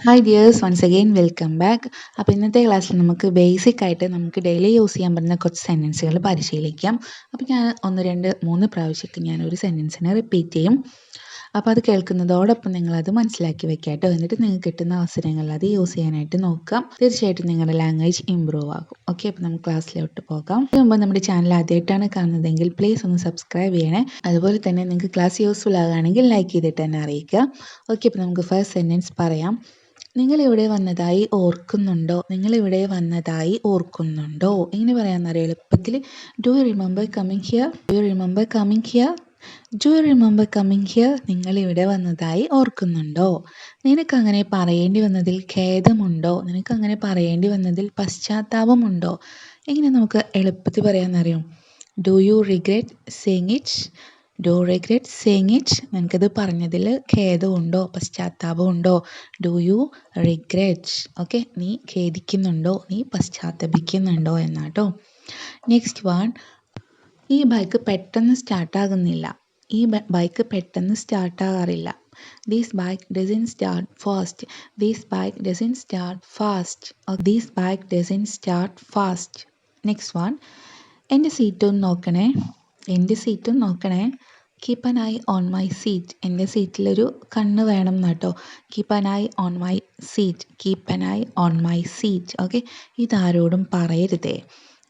Hi dears, once again welcome back. അപ്പോൾ ഇന്നത്തെ ക്ലാസ്സിൽ നമുക്ക് ബേസിക് ആയിട്ട് നമുക്ക് ഡെയിലി യൂസ് ചെയ്യാൻ പറ്റുന്ന കുറച്ച് സെൻറ്റൻസുകൾ പരിശീലിക്കാം. അപ്പോൾ ഞാൻ 1, 2, 3 പ്രാവശ്യമൊക്കെ ഞാൻ ഒരു സെൻറ്റൻസിനെ റിപ്പീറ്റ് ചെയ്യും. അപ്പോൾ അത് കേൾക്കുന്നതോടൊപ്പം നിങ്ങളത് മനസ്സിലാക്കി വെക്കുക കേട്ടോ. എന്നിട്ട് നിങ്ങൾക്ക് കിട്ടുന്ന അവസരങ്ങളിൽ അത് യൂസ് ചെയ്യാനായിട്ട് നോക്കാം. തീർച്ചയായിട്ടും നിങ്ങളുടെ ലാംഗ്വേജ് ഇമ്പ്രൂവ് ആകും. ഓക്കെ, അപ്പോൾ നമുക്ക് ക്ലാസ്സിലോട്ട് പോകാം. ഇതിന് മുമ്പ് നമ്മുടെ ചാനൽ ആദ്യമായിട്ടാണ് കാണുന്നതെങ്കിൽ പ്ലീസ് ഒന്ന് സബ്സ്ക്രൈബ് ചെയ്യണേ. അതുപോലെ തന്നെ നിങ്ങൾക്ക് ക്ലാസ് യൂസ്ഫുൾ ആകുകയാണെങ്കിൽ ലൈക്ക് ചെയ്തിട്ട് തന്നെ അറിയിക്കുക. ഓക്കെ, അപ്പോൾ നമുക്ക് ഫസ്റ്റ് സെൻറ്റൻസ് പറയാം. നിങ്ങളിവിടെ വന്നതായി ഓർക്കുന്നുണ്ടോ? നിങ്ങളിവിടെ വന്നതായി ഓർക്കുന്നുണ്ടോ? എങ്ങനെ പറയാമെന്നറിയാം എളുപ്പത്തിൽ. Do you remember coming here? Do you remember coming here? Do you remember coming here? നിങ്ങളിവിടെ വന്നതായി ഓർക്കുന്നുണ്ടോ? നിനക്കങ്ങനെ പറയേണ്ടി വന്നതിൽ ഖേദമുണ്ടോ? നിനക്കങ്ങനെ പറയേണ്ടി വന്നതിൽ പശ്ചാത്താപമുണ്ടോ? എങ്ങനെ നമുക്ക് എളുപ്പത്തിൽ പറയാമെന്നറിയാം. Do you regret saying it? Do regret saying it? നിനക്കത് പറഞ്ഞതിൽ ഖേദമുണ്ടോ, പശ്ചാത്താപമുണ്ടോ? Do you regret? ഓക്കെ, നീ ഖേദിക്കുന്നുണ്ടോ, നീ പശ്ചാത്തപിക്കുന്നുണ്ടോ എന്നാട്ടോ. നെക്സ്റ്റ് വൺ, ഈ ബൈക്ക് പെട്ടെന്ന് സ്റ്റാർട്ടാകുന്നില്ല. ഈ ബൈക്ക് പെട്ടെന്ന് സ്റ്റാർട്ടാകാറില്ല. This bike doesn't start fast. This bike doesn't start fast. This bike doesn't start fast. Next one, എൻ്റെ സീറ്റും നോക്കണേ. എൻ്റെ സീറ്റും നോക്കണേ. Keep an eye on my seat. എൻ്റെ സീറ്റിലൊരു കണ്ണ് വേണം എന്നാട്ടോ. Keep an eye on my seat. Keep an eye on my seat. Okay, ഇതാരോടും പറയരുതേ.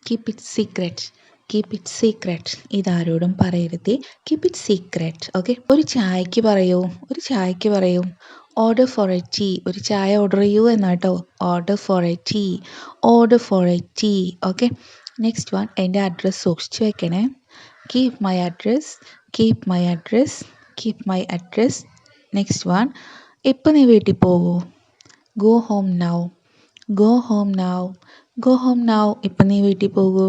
Keep it secret. Keep it secret. ഇതാരോടും പറയരുതേ. Keep it secret. ഓക്കെ, ഒരു ചായക്ക് പറയൂ. ഒരു ചായക്ക് പറയൂ. Order for a tea. ഒരു ചായ ഓർഡർ ചെയ്യൂ എന്നാട്ടോ. Order for a tea. Order for a tea. Okay, next one, എൻ്റെ അഡ്രസ്സ് സൂക്ഷിച്ച് വെക്കണേ. Keep my address. Keep my address. Keep my address. Next one, ഇപ്പം നീ വീട്ടിൽ പോകൂ. Go home now. Go home now. Go home now. ഇപ്പം നീ വീട്ടിൽ പോകൂ.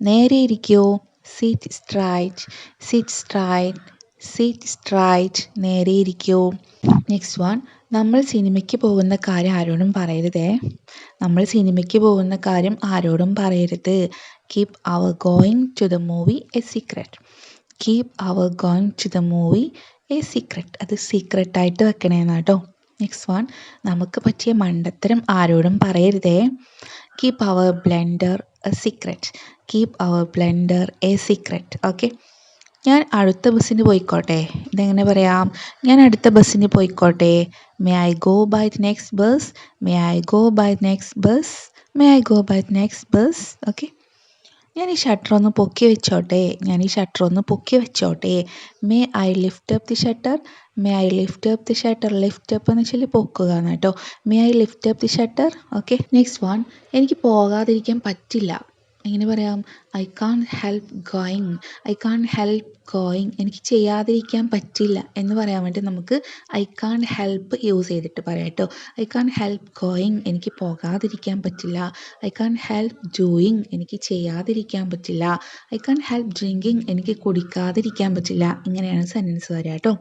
നേരെ ഇരിക്കൂ. Sit straight. Sit straight. Sit straight. നേരെ ഇരിക്കൂ. നെക്സ്റ്റ് വൺ, നമ്മൾ സിനിമയ്ക്ക് പോകുന്ന കാര്യം ആരോടും പറയരുതേ. നമ്മൾ സിനിമയ്ക്ക് പോകുന്ന കാര്യം ആരോടും പറയരുത്. Keep our going to the movie a secret. Keep our going to the movie a secret. അത് സീക്രട്ടായിട്ട് വെക്കണേന്നാട്ടോ. നെക്സ്റ്റ് വൺ, നമുക്ക് പറ്റിയ മണ്ടത്തരം ആരോടും പറയരുതേ. Keep our blunder a secret. Keep our blunder a secret. Okay, ഞാൻ അടുത്ത ബസ്സിന് പോയിക്കോട്ടെ. ഇതെങ്ങനെ പറയാം? ഞാൻ അടുത്ത ബസ്സിന് പോയിക്കോട്ടെ. May I go by the next bus. May I go by the next bus. May I go by the next bus. Okay, ഞാൻ ഈ ഷട്ടർ ഒന്ന് പൊക്കി വെച്ചോട്ടെ. ഞാൻ ഈ ഷട്ടർ ഒന്ന് പൊക്കി വെച്ചോട്ടെ. May eye lift up the shutter. May eye lift up the shutter. Lift up എന്ന് വെച്ചാൽ പൊക്കുക എന്ന് കേട്ടോ. May eye lift up the shutter. Okay, next one, എനിക്ക് പോകാതിരിക്കാൻ പറ്റില്ല. എങ്ങനെ പറയാം? I can't help going. I can't help going. എനിക്ക് ചെയ്യാതിരിക്കാൻ പറ്റില്ല എന്ന് പറയാൻ വേണ്ടി നമുക്ക് ഐ കാൺ ഹെൽപ്പ് യൂസ് ചെയ്തിട്ട് പറയാം കേട്ടോ. I can't help going. എനിക്ക് പോകാതിരിക്കാൻ പറ്റില്ല. I can't help doing. എനിക്ക് ചെയ്യാതിരിക്കാൻ പറ്റില്ല. I can't help drinking. എനിക്ക് കുടിക്കാതിരിക്കാൻ പറ്റില്ല. ഇങ്ങനെയാണ് സെൻറ്റൻസ് വരിക കേട്ടോ.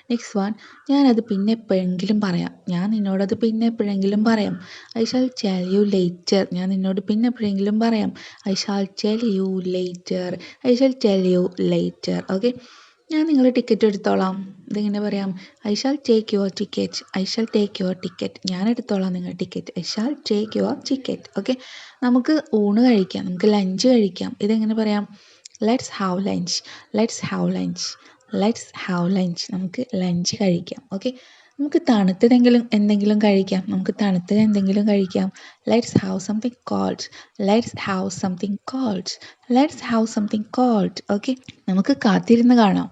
നെക്സ്റ്റ് വൺ, ഞാനത് പിന്നെ എപ്പോഴെങ്കിലും പറയാം. ഞാൻ നിന്നോടത് പിന്നെ എപ്പോഴെങ്കിലും പറയാം. I shall tell you later. ഞാൻ നിന്നോട് പിന്നെ എപ്പോഴെങ്കിലും പറയാം. I shall tell you later. I shall tell you later. Okay, ഞാൻ നിങ്ങളുടെ ടിക്കറ്റ് എടുത്തോളാം. ഇതെങ്ങനെ പറയാം? I shall take your ticket. I shall take your ticket. ഞാൻ എടുത്തോളാം നിങ്ങളുടെ ticket. I shall take your ticket. Okay, നമുക്ക് ഊണ് കഴിക്കാം. നമുക്ക് ലഞ്ച് കഴിക്കാം. ഇതെങ്ങനെ പറയാം? Let's have lunch. Let's have lunch. Let's have lunch. നമുക്ക് ലഞ്ച് കഴിക്കാം. ഓക്കെ, നമുക്ക് തണുത്തതെങ്കിലും എന്തെങ്കിലും കഴിക്കാം. നമുക്ക് തണുത്തത് എന്തെങ്കിലും കഴിക്കാം. Let's have something cold. Let's have something cold. Let's have something cold. Okay, നമുക്ക് കാത്തിരുന്ന് കാണാം.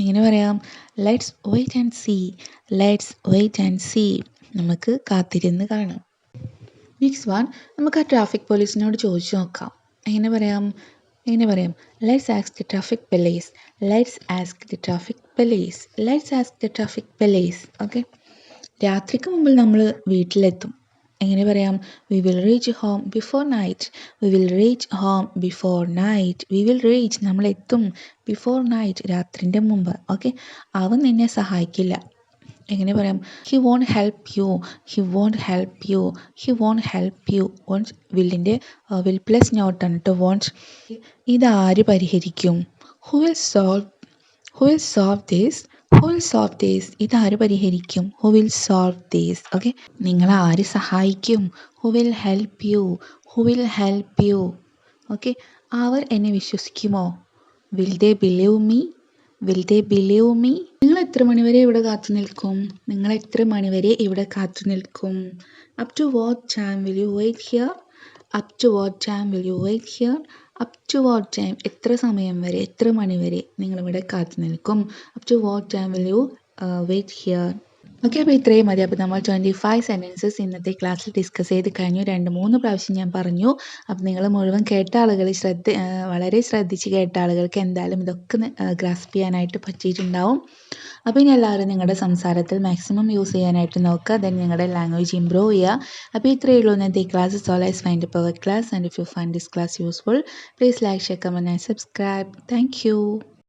എങ്ങനെ പറയാം? Let's wait and see. Let's wait and see. നമുക്ക് കാത്തിരുന്ന് കാണാം. നെക്സ്റ്റ് വൺ, നമുക്ക് ആ ട്രാഫിക് പോലീസിനോട് ചോദിച്ചു നോക്കാം. എങ്ങനെ പറയാം? Let's ask the traffic police. Let's ask the traffic police. Let's ask the traffic police. Okay, രാത്രിക്ക് മുമ്പിൽ നമ്മൾ വീട്ടിലെത്തും. എങ്ങനെ പറയാം? We will reach home before night. We will reach home before night. We will reach, നമ്മൾ എത്തും. Before night, രാത്രിൻ്റെ മുമ്പ്. Okay, അവൻ നിന്നെ സഹായിക്കില്ല. എങ്ങനെ പറയാം? He won't help you. He won't help you. He won't help you. Won't വില്ലിൻ്റെ will plus നോട്ടാണ് കേട്ടോ. വോണ്ട്. ഇതാര് പരിഹരിക്കും? Who will solve this? Who will solve these, ഇതാര് പരിഹരിക്കും? Who will solve these. Okay, നിങ്ങളെ ആര് സഹായിക്കും? Who will help you, who will help you. Okay, അവർ എന്നെ വിശ്വസിക്കുമോ? Will they believe me, will they believe me. നിങ്ങൾ എത്ര മണിവരെ ഇവിടെ കാത്തു നിൽക്കും? നിങ്ങൾ എത്ര മണിവരെ ഇവിടെ കാത്തു നിൽക്കും? Up to what time will you wait here, up to what time will you wait here. Up to what time, എത്ര സമയം വരെ, എത്ര മണി വരെ നിങ്ങളിവിടെ കാത്തു നിൽക്കും? Up to what time will you wait here. Okay, അപ്പോൾ ഇത്രയും മതി. അപ്പോൾ നമ്മൾ 25 സെൻറ്റൻസസ് ഇന്നത്തെ ക്ലാസ്സിൽ ഡിസ്കസ് ചെയ്ത് കഴിഞ്ഞു. 2-3 പ്രാവശ്യം ഞാൻ പറഞ്ഞു. അപ്പോൾ നിങ്ങൾ മുഴുവൻ കേട്ട ആളുകൾ വളരെ ശ്രദ്ധിച്ച് കേട്ട ആളുകൾക്ക് എന്തായാലും ഇതൊക്കെ ഗ്രാസ്പ് ചെയ്യാനായിട്ട് പറ്റിയിട്ടുണ്ടാവും. അപ്പോൾ ഇനി എല്ലാവരും നിങ്ങളുടെ സംസാരത്തിൽ മാക്സിമം യൂസ് ചെയ്യാനായിട്ട് നോക്കുക. ദെൻ നിങ്ങളുടെ ലാംഗ്വേജ് ഇമ്പ്രൂവ് ചെയ്യുക. അപ്പോൾ ഇത്രയേ ഉള്ളൂ ഇന്നത്തെ class. So let's find A perfect class, and if you find this class useful, please like, share, comment and subscribe. Thank you.